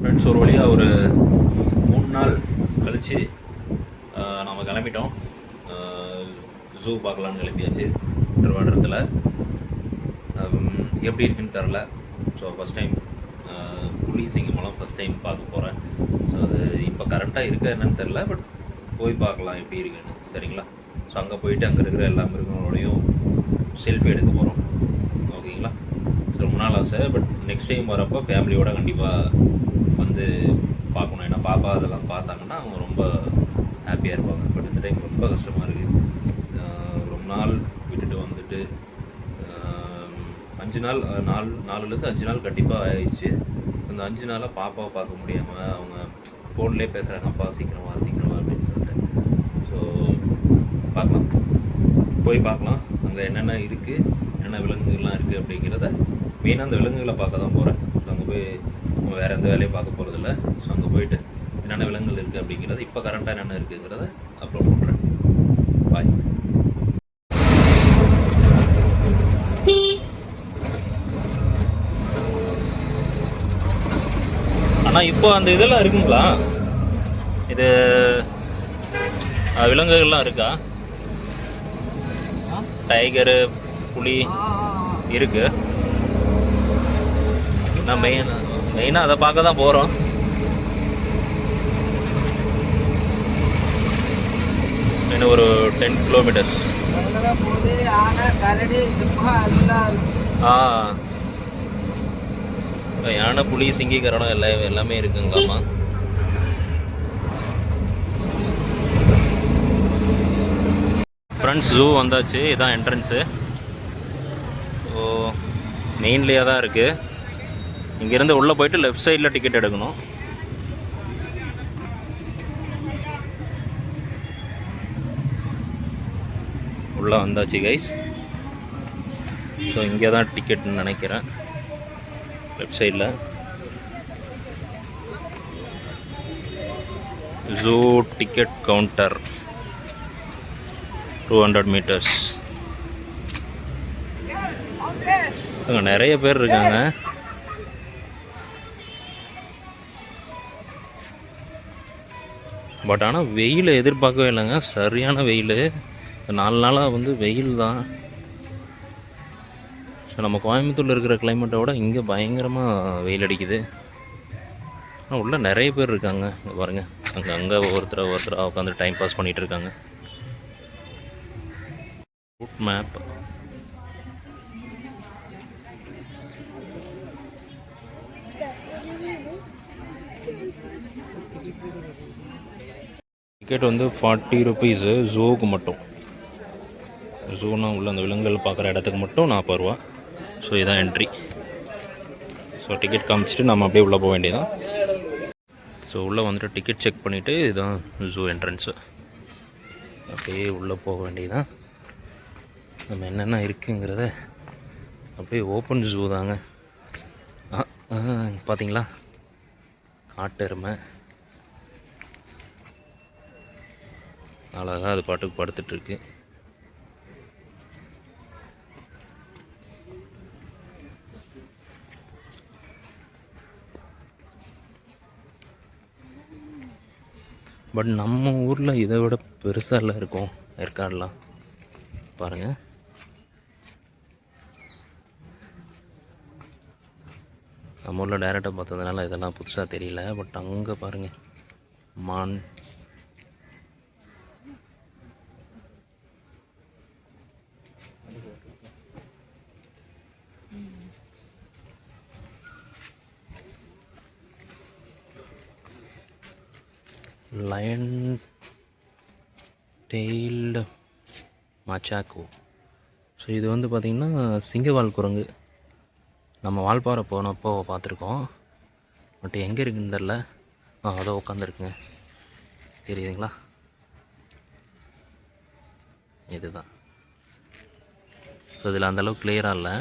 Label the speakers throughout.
Speaker 1: Friends ஒரு வழியாக ஒரு 3 நாள் கழித்து நம்ம கிளம்பிட்டோம். ஜூ பார்க்கலான்னு கிளம்பியாச்சு திருவாரூரத்தில். எப்படி இருக்குன்னு தெரில. ஸோ ஃபஸ்ட் டைம் புலி சிங்கமெல்லாம் ஃபஸ்ட் டைம் பார்க்க போகிறேன். ஸோ அது இப்போ கரெக்டாக இருக்கா என்னன்னு தெரில, பட் போய் பார்க்கலாம் எப்படி இருக்குன்னு. சரிங்களா? ஸோ அங்கே போயிட்டு அங்கே இருக்கிற எல்லா மிருகங்களோடையும் செல்ஃபி எடுக்க போகிறோம். ஓகேங்களா? ஸோ ரொம்ப நாள் ஆசை, பட் நெக்ஸ்ட் டைம் வரப்போ ஃபேமிலியோடு கண்டிப்பாக வந்து பார்க்கணும். ஏன்னா பாப்பா அதெல்லாம் பார்த்தாங்கன்னா அவங்க ரொம்ப ஹாப்பியாக இருப்பாங்க. பட் இந்த டைம் ரொம்ப கஷ்டமாக இருக்குது. ரொம்ப நாள் விட்டுட்டு வந்துட்டு 5 நாள் 4லேருந்து 5 நாள் கண்டிப்பாக ஆயிடுச்சு. அந்த 5 நாளாக பாப்பாவை பார்க்க முடியாமல் அவங்க ஃபோன்லேயே பேசுகிறாங்க, அப்பா சீக்கிரமா சீக்கிரமா அப்படின்னு சொல்லிட்டு. ஸோ பார்க்கலாம், போய் பார்க்கலாம் அங்கே என்னென்ன இருக்குது, என்னென்ன விலங்குகள்லாம் இருக்குது அப்படிங்கிறத. மெயினாக அந்த விலங்குகளை பார்க்க தான் போகிறேன். ஸோ அங்கே போய் வேறு எந்த வேலையும் பார்க்க போகிறதில்ல. ஸோ அங்கே போயிட்டு என்னென்ன விலங்குகள் இருக்குது அப்படிங்கிறத, இப்போ கரண்ட்டாக என்னென்ன இருக்குங்கிறத அப்லோட் பண்ணுறேன். பாய். ஆனால் இப்போ அந்த இதெல்லாம் இருக்குங்களா? இது விலங்குகள்லாம் இருக்கா? டைகரு, புலி இருக்கு. நான் மெயினாக அதை பார்க்க தான் போகிறோம். இன்னும் ஒரு 10 கிலோமீட்டர்ஸ். யானை, புலி, சிங்கிகரணம் எல்லாமே இருக்குங்களாம்மா. ஃப்ரெண்ட்ஸ் ஜூ வந்தாச்சு. இதுதான் என்ட்ரன்ஸு. ஸோ மெயின்லேயே தான் இருக்குது. இங்கேருந்து உள்ளே போயிட்டு லெஃப்ட் சைடில் டிக்கெட் எடுக்கணும். உள்ளே வந்தாச்சு கைஸ். ஸோ இங்கே தான் டிக்கெட்னு நினைக்கிறேன், லெஃப்ட் சைடில். Zoo ticket counter 200 metres. நிறைய பேர் இருக்காங்க. பட் ஆனால் வெயில் எதிர்பார்க்கவே இல்லைங்க, சரியான வெயில். 4 நாளாக வந்து வெயில் தான். ஸோ நம்ம கோயம்புத்தூரில் இருக்கிற கிளைமேட்டை விட இங்கே பயங்கரமாக வெயில் அடிக்குது. ஆனால் உள்ளே நிறைய பேர் இருக்காங்க. இங்கே பாருங்கள், அங்கே ஒருத்தராக உட்காந்து டைம் பாஸ் பண்ணிகிட்டு இருக்காங்க. Root map. டிக்கெட் வந்து 40 ருபீஸு ஜூவுக்கு மட்டும். ஜூனா உள்ள அந்த விலங்குகள் பார்க்குற இடத்துக்கு மட்டும் 40 ரூபா. ஸோ இதுதான் என்ட்ரி. ஸோ டிக்கெட் காமிச்சிட்டு நம்ம அப்படியே உள்ளே போக வேண்டியதான். ஸோ உள்ளே வந்துட்டு டிக்கெட் செக் பண்ணிவிட்டு இதுதான் ஜூ என்ட்ரன்ஸு. அப்படியே உள்ளே போக வேண்டியதான். நம்ம என்னென்ன இருக்குங்கிறத அப்படியே ஓப்பன் ஜூ தாங்க. பார்த்தீங்களா, காட்டெருமை அழகாக அது பாட்டுக்கு படுத்துட்ருக்கு. பட் நம்ம ஊரில் இதை விட பெருசாக எல்லாம் இருக்கும் ஏற்காடுலாம். பாருங்கள், நம்ம ஊரில் டைரெக்டாக பார்த்ததுனால இதெல்லாம் புதுசாக தெரியல. பட் அங்கே பாருங்கள், மான். Line tailed மச்சாக்கோ. ஸோ இது வந்து பார்த்திங்கன்னா சிங்கவால் குரங்கு. நம்ம வால்பாறை போனப்போ பார்த்துருக்கோம். பட் எங்கே இருக்குன்னு தெரில. அதோ உட்காந்துருக்குங்க, தெரியுதுங்களா? இதுதான். ஸோ இதில் அந்தளவுக்கு கிளியராக இல்லை.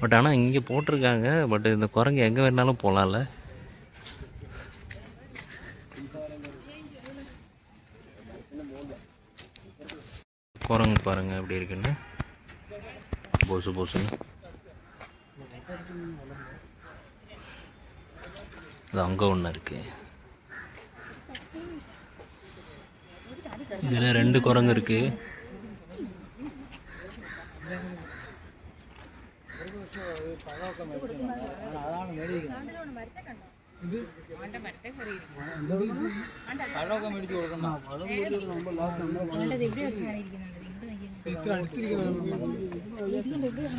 Speaker 1: பட் ஆனால் இங்கே போட்டிருக்காங்க. பட் இந்த குரங்கு எங்கே வேணாலும் போகலாம்ல. குரங்கு பாருங்கள் எப்படி இருக்குன்னு. பொசு பொசுன்னு. அது அங்கே ஒன்று இருக்குது. இதில் 2 குரங்கு இருக்குது.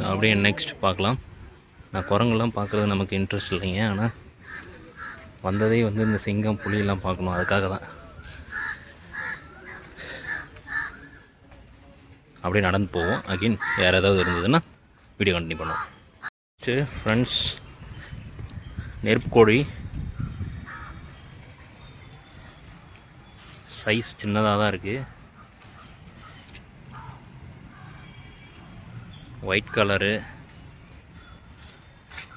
Speaker 1: அப்படியே நெக்ஸ்ட் பார்க்கலாம். நான் குரங்கெல்லாம் பார்க்குறது நமக்கு இன்ட்ரெஸ்ட் இல்லைங்க. ஆனால் வந்ததே வந்து இந்த சிங்கம் புலியெல்லாம் பார்க்கணும், அதுக்காக தான். அப்படியே நடந்து போவோம். அகெயின் வேறு ஏதாவது இருந்ததுன்னா வீடியோ கண்டினியூ பண்ணுவோம். சரி ஃப்ரெண்ட்ஸ், நெருப்பு கோழி சைஸ் சின்னதாக தான் இருக்குது. ஒயிட் கலரு,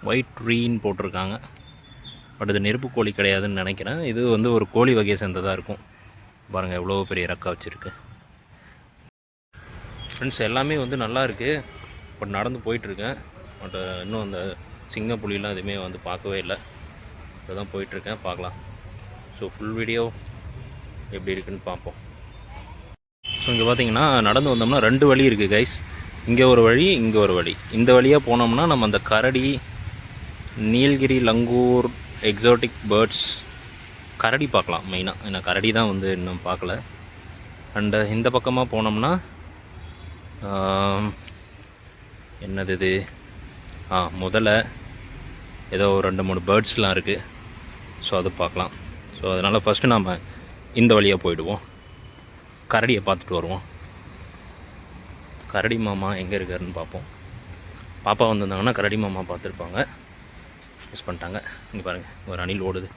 Speaker 1: ஒயிட் ட்ரீன்னு போட்டிருக்காங்க. பட் இது நெருப்பு கோழி கிடையாதுன்னு நினைக்கிறேன். இது வந்து ஒரு கோழி வகையை சேர்ந்ததாக இருக்கும். பாருங்கள் எவ்வளோ பெரிய இறக்கா வச்சுருக்கு. ஃப்ரெண்ட்ஸ் எல்லாமே வந்து நல்லா இருக்குது. பட் நடந்து போயிட்டுருக்கேன். பட் இன்னும் அந்த சிங்க புலியெலாம் எதுவுமே வந்து பார்க்கவே இல்லை. இதை தான் போயிட்டுருக்கேன், பார்க்கலாம். ஸோ ஃபுல் வீடியோ எப்படி இருக்குதுன்னு பார்ப்போம். ஸோ இங்கே பார்த்தீங்கன்னா நடந்து வந்தோம்னா 2 வழி இருக்குது கைஸ். இங்கே ஒரு வழி, இங்கே ஒரு வழி. இந்த வழியாக போனோம்னா நம்ம அந்த கரடி, நீலகிரி, லங்கூர், எக்ஸாட்டிக் பேர்ட்ஸ், கரடி பார்க்கலாம் மெயினாக. ஏன்னா கரடி தான் வந்து இன்னும் பார்க்கல. அண்டு இந்த பக்கமாக போனோம்னா என்னது இது, முதல்ல ஏதோ 2-3 பேர்ட்ஸ்லாம் இருக்குது. ஸோ அது பார்க்கலாம். ஸோ அதனால் ஃபஸ்ட்டு நாம் இந்த வழியாக போயிடுவோம், கரடியை பார்த்துட்டு வருவோம். கரடி மாமா எங்கே இருக்காருன்னு பார்ப்போம். பாப்பா வந்திருந்தாங்கன்னா கரடி மாமா பார்த்துருப்பாங்க, மிஸ் பண்ணிட்டாங்க. இங்கே பாருங்கள், ஒரு அணில் ஓடுது.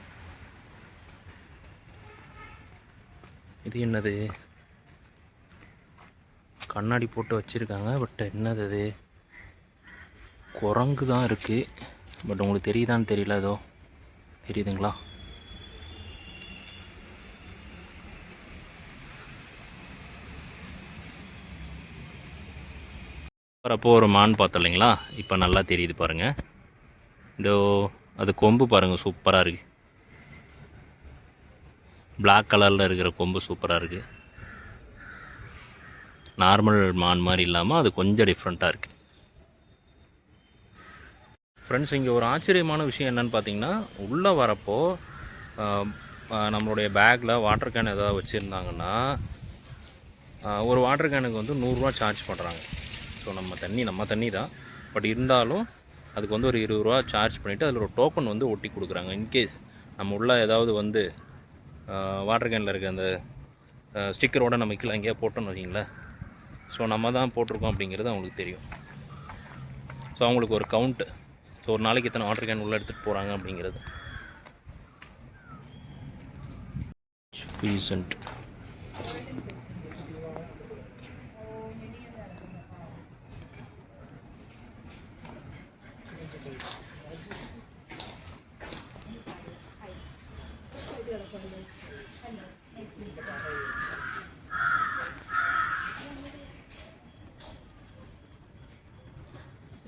Speaker 1: இது என்னது, கண்ணாடி போட்டு வச்சுருக்காங்க. பட் என்னது இது, குரங்கு தான் இருக்குது. பட் உங்களுக்கு தெரியுதான்னு தெரியல. ஏதோ தெரியுதுங்களா? வரப்போ ஒரு மான் பார்த்தோம் இல்லைங்களா, இப்போ நல்லா தெரியுது பாருங்கள். இதோ அது கொம்பு பாருங்கள், சூப்பராக இருக்குது. பிளாக் கலரில் இருக்கிற கொம்பு சூப்பராக இருக்குது. நார்மல் மான் மாதிரி இல்லாமல் அது கொஞ்சம் டிஃப்ரெண்ட்டாக இருக்குது. ஃப்ரெண்ட்ஸ், இங்கே ஒரு ஆச்சரியமான விஷயம் என்னென்னு பார்த்தீங்கன்னா, உள்ளே வரப்போ நம்மளுடைய பேக்கில் வாட்டர் கேன் எதாவது வச்சுருந்தாங்கன்னா ஒரு வாட்டர் கேனுக்கு வந்து 100 ரூபா சார்ஜ் பண்ணுறாங்க. ஸோ நம்ம தண்ணி தான். பட் இருந்தாலும் அதுக்கு வந்து ஒரு 20 ரூபா சார்ஜ் பண்ணிவிட்டு அதில் ஒரு டோக்கன் வந்து ஒட்டி கொடுக்குறாங்க. இன்கேஸ் நம்ம உள்ளே ஏதாவது வந்து வாட்டர் கேனில் இருக்க அந்த ஸ்டிக்கரோடு நம்ம கீழே எங்கேயா போட்டோன்னு வச்சிங்களேன், ஸோ நம்ம தான் போட்டிருக்கோம் அப்படிங்கிறது அவங்களுக்கு தெரியும். ஸோ அவங்களுக்கு ஒரு கவுண்ட்டு, ஸோ ஒரு நாளைக்கு இத்தனை வாட்டர் கேன் உள்ளே எடுத்துகிட்டு போகிறாங்க அப்படிங்கிறது. பீசன்ட்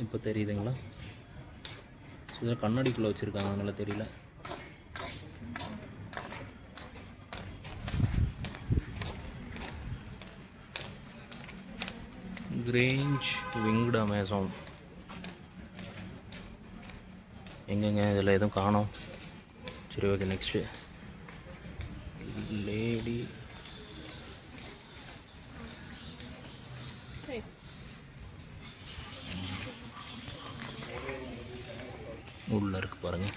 Speaker 1: இப்போ தெரியுதுங்களா? இதில் கண்ணாடிக்குள்ளே வச்சுருக்காங்க, அதனால் தெரியல. கிரேஞ்ச் விங்டு அமேசான் எங்கெங்க இதில் எதுவும் காணோம். சரி ஓகே, நெக்ஸ்ட்டு லேடி உள்ளே இருக்குது பாருங்கள்.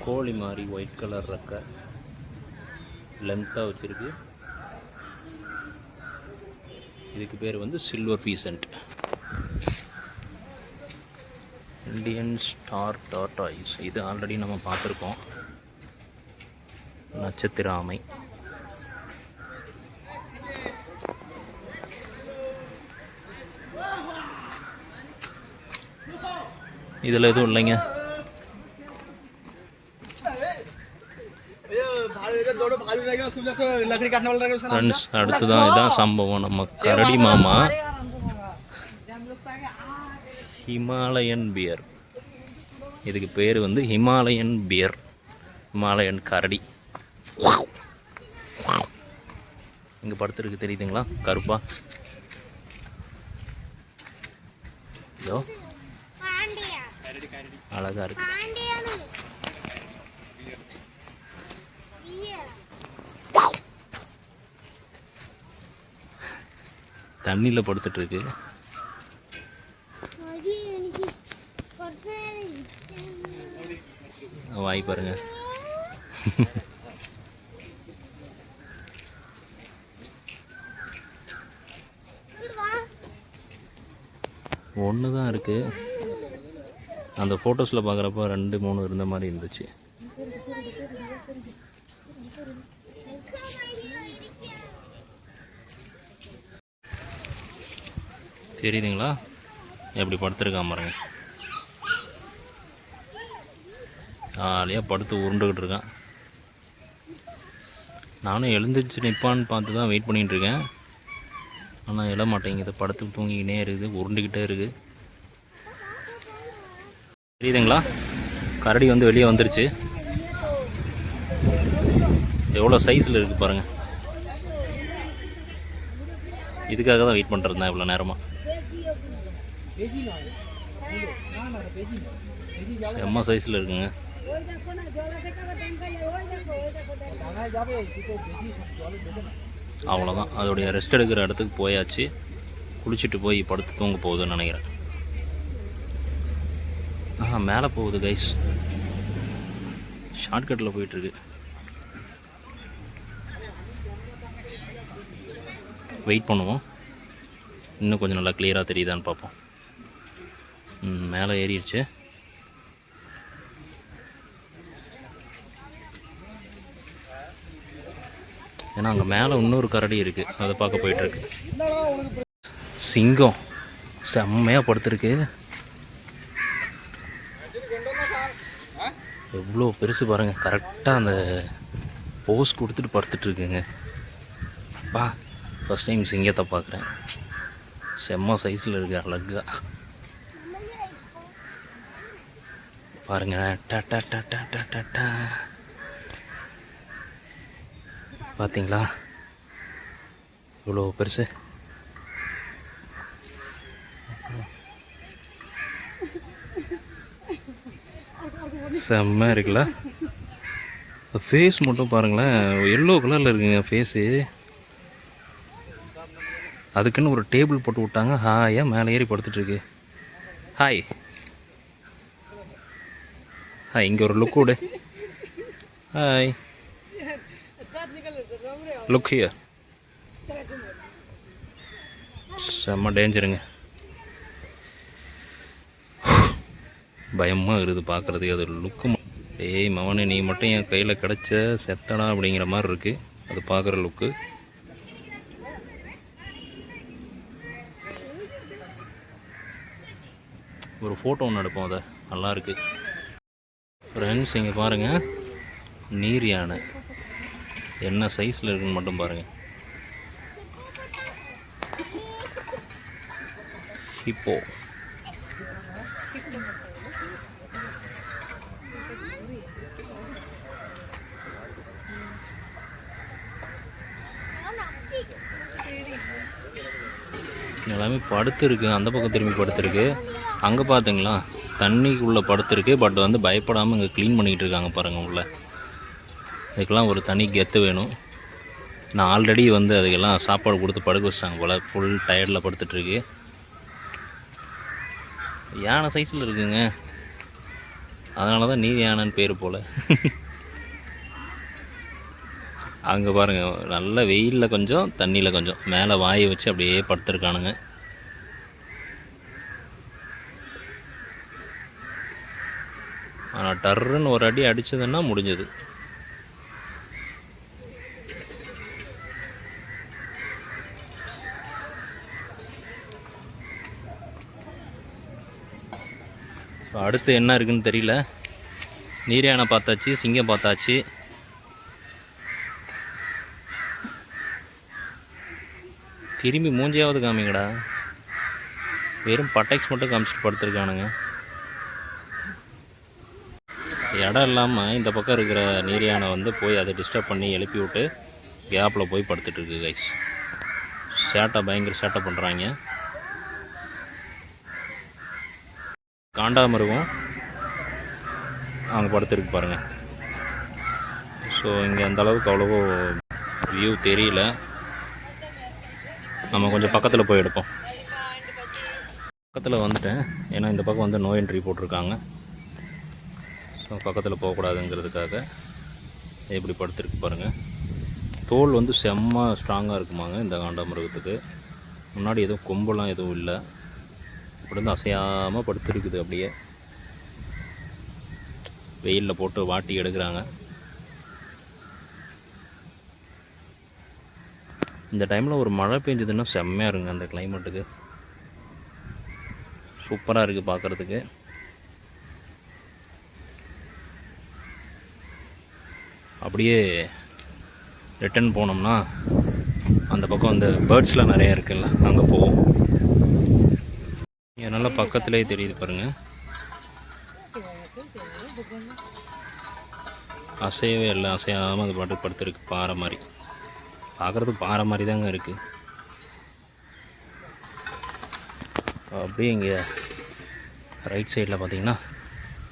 Speaker 1: கோழி மாதிரி ஒயிட் கலர் ரெக்க லென்த்தாக வச்சுருக்கு. இதுக்கு பேர் வந்து silver pheasant. Indian star tortoise, இது ஆல்ரெடி நம்ம பார்த்துருக்கோம். நட்சத்திர ஆமை. இதில் எதுவும் இல்லைங்க. ஃப்ரெண்ட்ஸ், அடுத்துதான் இதான் சம்பவம். நம்ம கரடி மாமா ஹிமாலயன் பியர், இதுக்கு பேர் வந்து ஹிமாலயன் பியர், ஹிமாலயன் கரடி. இங்கே படுத்துருக்கு தெரியுதுங்களா, கருப்பா. இதோ அழகா இருக்கு. தண்ணியில் படுத்துட்டு இருக்கு. வாய் பாருங்க. ஒன்று தான் இருக்குது. அந்த ஃபோட்டோஸில் பார்க்குறப்ப 2 3 இருந்த மாதிரி இருந்துச்சு. தெரியுதுங்களா எப்படி படுத்துருக்கான் பாருங்க. ஜாலியாக படுத்து உருண்டுக்கிட்டு இருக்கான். நானும் எழுந்திரிச்சு நிற்பான்னு பார்த்து தான் வெயிட் பண்ணிகிட்ருக்கேன். ஆனால் எழ மாட்டேங்குது, படுத்து தூங்கிக்கினே இருக்குது, உருண்டுக்கிட்டே இருக்குது. தெரியுதுங்களா, கரடி வந்து வெளியே வந்துருச்சு. எவ்வளோ சைஸில் இருக்குது பாருங்கள். இதுக்காக தான் வெயிட் பண்ணுறது தான் இவ்வளோ நேரமாக. செம்ம சைஸில் இருக்குங்க. அவ்வளோதான், அதோடைய ரெஸ்ட் எடுக்கிற இடத்துக்கு போயாச்சு. குளிச்சுட்டு போய் படுத்து தூங்க போகுதுன்னு நினைக்கிறேன். மேலே போகுது கைஸ், ஷார்ட்கட்டில் போயிட்டுருக்கு. வெயிட் பண்ணுவோம், இன்னும் கொஞ்சம் நல்லா கிளியராக தெரியுதான்னு பார்ப்போம். மேலே ஏறிடுச்சு. ஏன்னா அங்கே மேலே இன்னொரு கரடி இருக்குது, அதை பார்க்க போயிட்டுருக்கு. சிங்கம் செம்மையாக படுத்துருக்கு. எவ்வளோ பெருசு பாருங்கள். கரெக்டாக அந்த போஸ் கொடுத்துட்டு படுத்துட்ருக்குங்க. பா, ஃபஸ்ட் டைம் சிங்கத்தை பார்க்குறேன். செம்ம சைஸில் இருக்கு, அழகா பாருங்க. பார்த்தீங்களா இவ்வளோ பெருசு. செம்ம இருக்குல்ல. ஃபேஸ் மட்டும் பாருங்களேன், எல்லோ கலரில் இருக்குங்க ஃபேஸு. அதுக்குன்னு ஒரு டேபிள் போட்டு விட்டாங்க, ஹாயாக மேலே ஏறி படுத்துட்ருக்கு. ஹாய் ஹாய், இங்கே ஒரு லுக் விடு. Hi, look here. செம்ம டேஞ்சருங்க, பயமாக இருக்குது பார்க்குறதுக்கு. அது லுக்கு, ஏய் மவனே நீ மட்டும் என் கையில் கிடச்ச செத்தடா அப்படிங்கிற மாதிரி இருக்குது அது பார்க்குற லுக்கு. ஒரு ஃபோட்டோ ஒன்று எடுப்போம், அதை நல்லாயிருக்கு. ஃப்ரெண்ட்ஸ் இங்கே பாருங்கள், நீர் யானை என்ன சைஸில் இருக்குன்னு மட்டும் பாருங்கள். ஹிப்போ எல்லாமே படுத்துருக்கு. அந்த பக்கம் திரும்பி படுத்துருக்கு. அங்கே பார்த்துங்களா தண்ணிக்குள்ளே படுத்துருக்கு. பட் வந்து பயப்படாமல் இங்கே க்ளீன் பண்ணிக்கிட்டு இருக்காங்க பாருங்கள் உள்ள. இதுக்கெல்லாம் ஒரு தனி கெத்து வேணும். நான் ஆல்ரெடி வந்து அதுக்கெல்லாம் சாப்பாடு கொடுத்து படுக்க வச்சிட்டாங்க போல். ஃபுல் டயர்டில் படுத்துட்ருக்கு. யானை சைஸில் இருக்குங்க, அதனால தான் நீர் யானைன்னு பேர் போல். அங்கே பாருங்கள், நல்ல வெயிலில் கொஞ்சம் தண்ணியில் கொஞ்சம் மேலே வாயை வச்சு அப்படியே படுத்துருக்கானுங்க. ஆனால் டர்ருன்னு ஒரு அடி அடித்ததுன்னா முடிஞ்சது. அடுத்து என்ன இருக்குன்னு தெரியல. நீர் யானை பார்த்தாச்சு, சிங்கம் பார்த்தாச்சு. திரும்பி மூஞ்சியாவது காமிங்கடா. வெறும் பட்டைக்ஸ் மட்டும் காமிச்சிட்டு படுத்துருக்கானுங்க. இடம் இல்லாமல் இந்த பக்கம் இருக்கிற நீர் யானை வந்து போய் அதை டிஸ்டர்ப் பண்ணி எழுப்பி விட்டு கேப்பில் போய் படுத்துட்ருக்கு கைஸ். சேட்டை பயங்கர சேட்டை பண்ணுறாங்க. காண்டாமிருகம் அங்கே படுத்துருக்கு பாருங்கள். ஸோ இங்கே அந்தளவுக்கு அவ்வளவோ வியூ தெரியல. நம்ம கொஞ்சம் பக்கத்தில் போய் எடுப்போம். பக்கத்தில் வந்துட்டேன், ஏன்னா இந்த பக்கம் வந்து நோ என்ட்ரி போட்டிருக்காங்க. ஸோ பக்கத்தில் போகக்கூடாதுங்கிறதுக்காக எப்படி படுத்துருக்கு பாருங்கள். தோல் வந்து செம்ம ஸ்ட்ராங்காக இருக்குமாங்க இந்த காண்டாமிருகத்துக்கு. முன்னாடி எதுவும் கொம்பெல்லாம் எதுவும் இல்லை, இப்படி வந்து அசையாமல் படுத்துருக்குது. அப்படியே வெயிலில் போட்டு வாட்டி எடுக்கிறாங்க. இந்த டைமில் ஒரு மழை பெஞ்சதுன்னா செம்மையாக இருங்க. அந்த கிளைமேட்டுக்கு சூப்பராக இருக்குது பார்க்குறதுக்கு. அப்படியே ரிட்டன் போனோம்னா அந்த பக்கம் அந்த பேர்ட்ஸ்லாம் நிறையா இருக்குல்ல, அங்கே போவோம். இங்கே நல்லா பக்கத்துலேயே தெரியுது பாருங்கள். அசையவே இல்லை, அசையாமல் அது பாட்டுக்கு படுத்துருக்கு. பாறை மாதிரி பார்க்குறதுக்கு பாறை மாதிரி தாங்க இருக்குது. அப்படியே இங்கே ரைட் சைடில் பார்த்தீங்கன்னா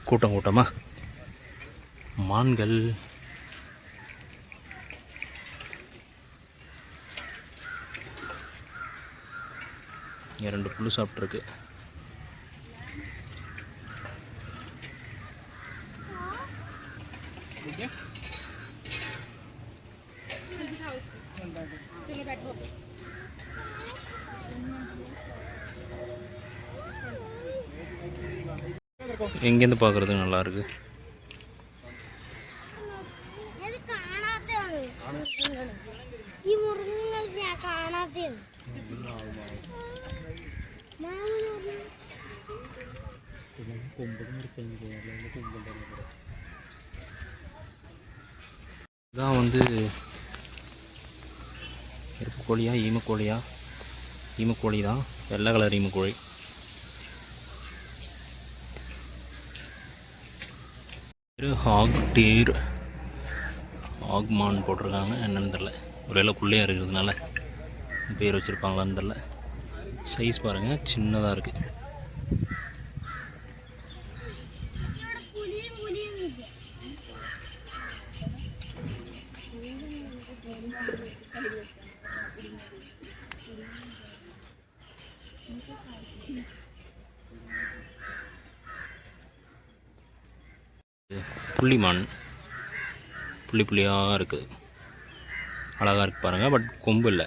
Speaker 1: கூட்டம் கூட்டமாக மான்கள். இங்கே 2 புல்லு சாப்பிட்ருக்கு. எங்கேருந்து பார்க்குறது நல்லாயிருக்கு. இதான் வந்து எருப்புக்கோழியா ஈமக்கோழியா? ஈமக்கோழி தான், வெள்ளை கலர் ஈமக்கோழி. ஹாக் டீர், ஹாக்மான் போட்டிருக்காங்க. என்னென்னு தெரில, ஒரு வேளை குள்ளையாக இருக்கிறதுனால பேர் வச்சுருப்பாங்களான்னு தெரில. சைஸ் பாருங்கள், சின்னதாக இருக்குது. புள்ளிமான் புள்ளி புள்ளியாக இருக்குது, அழகாக இருக்குது பாருங்கள். பட் கொம்பு இல்லை.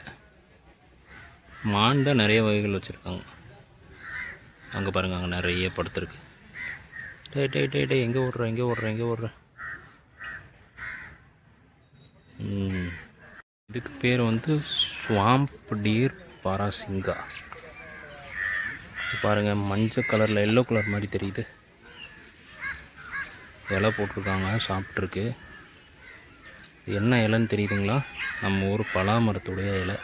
Speaker 1: மான் தான் நிறைய வகைகள் வச்சுருக்காங்க. அங்கே பாருங்கள், அங்கே நிறைய படுத்துருக்கு. டே எங்கே ஓடுற. இதுக்கு பேர் வந்து ஸ்வாம்ப் டீர் பாராசிங்கா. பாருங்கள், மஞ்சள் கலரில் எல்லோ கலர் மாதிரி தெரியுது. இலை போட்டிருக்காங்க, சாப்பிட்ருக்கு. என்ன இலைன்னு தெரியுதுங்களா? நம்ம ஊர் பலா மரத்துடைய இலை.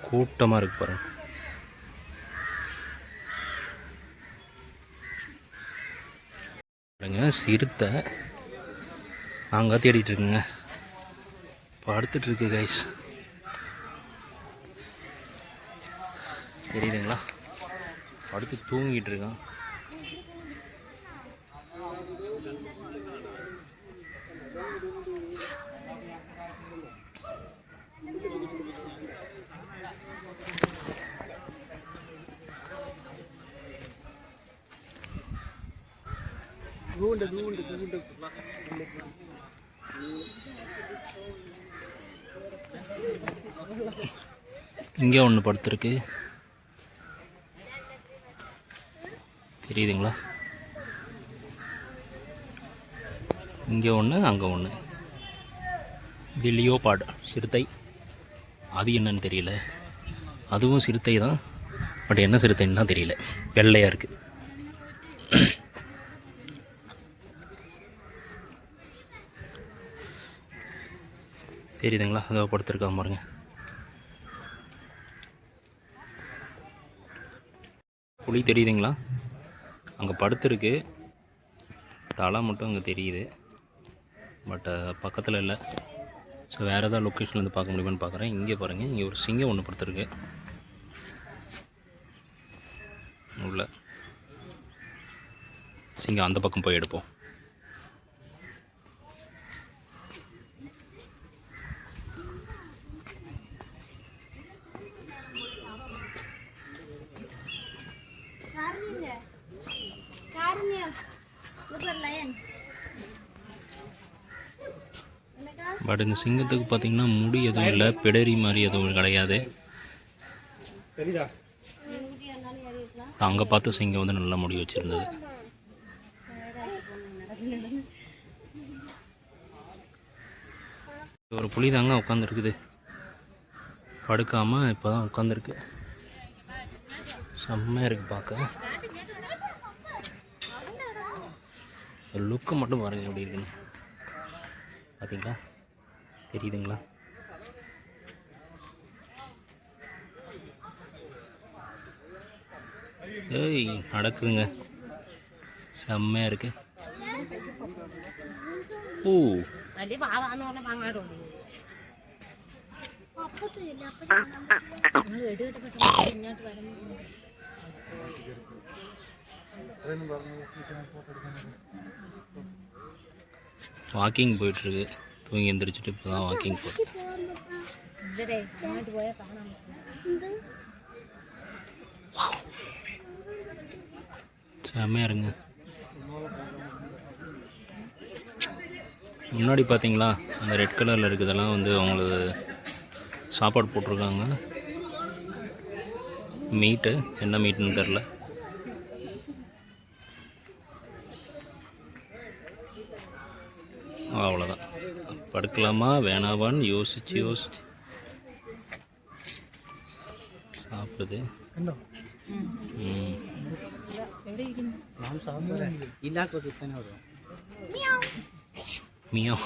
Speaker 1: கூட்டமாக இருக்கு பாருங்க. பாருங்க, சிறுத்தை அங்கே தேடிட்டு இருக்குங்க. படுத்துட்ருக்கு கைஸ், தெரியுதுங்களா? படுத்து தூங்கிட்டு இருக்கான். இங்கே ஒன்று படுத்துருக்கு, தெரியுதுங்களா? இங்கே ஒன்று, அங்கே ஒன்று. இது லியோபார்டு சிறுத்தை. அது என்னன்னு தெரியல. அதுவும் சிறுத்தை தான், பட் என்ன சிறுத்தைன்னு தான் தெரியல. வெள்ளையாக இருக்குது. தெரியுதுங்களா? அதை படுத்துருக்காம பாருங்க. புலி தெரியுதுங்களா? அங்கே படுத்துருக்கு. தலை மட்டும் அங்கே தெரியுது, பட் பக்கத்தில் இல்லை. ஸோ வேறு ஏதாவது லொக்கேஷன்லேருந்து பார்க்க முடியுமான்னு பார்க்குறேன். இங்கே பாருங்கள், இங்கே ஒரு சிங்கம் ஒன்று படுத்துருக்கு உள்ள. சிங்கம் அந்த பக்கம் போய் எடுப்போம். பட் இந்த சிங்கத்துக்கு பார்த்திங்கன்னா முடி எதுவும் இல்லை, பிடரி மாதிரி எதுவும் கிடையாது. அங்கே பார்த்து சிங்கம் வந்து நல்லா முடி வச்சுருந்தது. ஒரு புலி தாங்க உட்காந்துருக்குது, படுக்காமல் இப்போ தான் உட்காந்துருக்கு. செம்மையாக இருக்குது பார்க்க. லுக்கு மட்டும் பாருங்கள் எப்படி இருக்குன்னு. பார்த்தீங்களா? தெரியுதுங்களா? ஏய், நடக்குதுங்க. செம்மையாக இருக்கு. ஓ, வாக்கிங் போயிட்டுருக்கு. தூங்கி எந்திரிச்சிட்டு இப்போ தான் வாக்கிங் போகிறேன். செம்மையாக இருங்க. முன்னாடி பார்த்தீங்களா அந்த ரெட் கலரில் இருக்கிறதெல்லாம் வந்து அவங்களுக்கு சாப்பாடு போட்டிருக்காங்க. மீட்டு, என்ன மீட்டுன்னு தெரில. அவ்வளோதான். படுக்கலாமா வேணாவான்னு யோசிச்சு சாப்பிடுது. மியாவ்.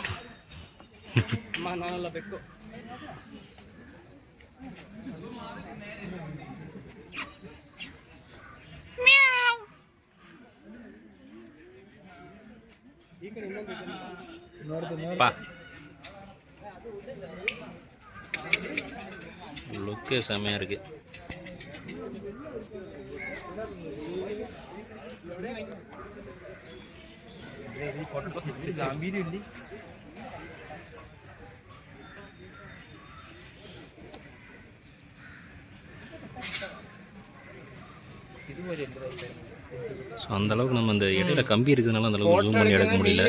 Speaker 1: பா, லுக்கே செம்மையாக இருக்கு. ஸோ அந்தளவுக்கு நம்ம அந்த இடையில கம்பி இருக்கிறதுனால அந்தளவுக்கு ஜூம் பண்ணி எடுக்க முடியல.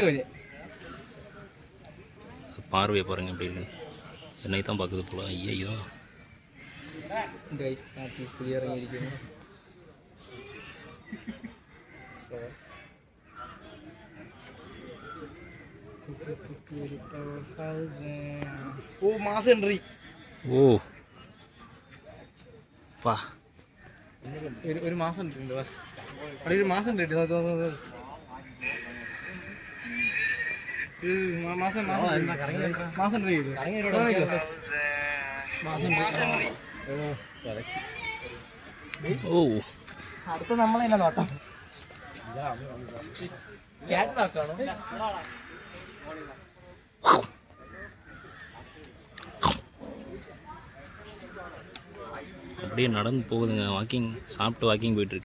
Speaker 1: பார்வையை பாருங்கள் எப்படி இருக்கு. என்னை தான் பார்க்குது போல. ஐயோ,
Speaker 2: ஓ மாசன்றி.
Speaker 1: ஓ பா,
Speaker 2: ഒരു മാസം ഉണ്ട്. ഒരു മാസം ഉണ്ട്. മാസം മാസം
Speaker 1: ഓ,
Speaker 2: അടുത്ത നമ്മളെ തന്നെ നോട്ടം.
Speaker 1: அப்படியே நடந்து போகுதுங்க. வாக்கிங், சாப்பிட்டு வாக்கிங் போயிட்டுருக்கு.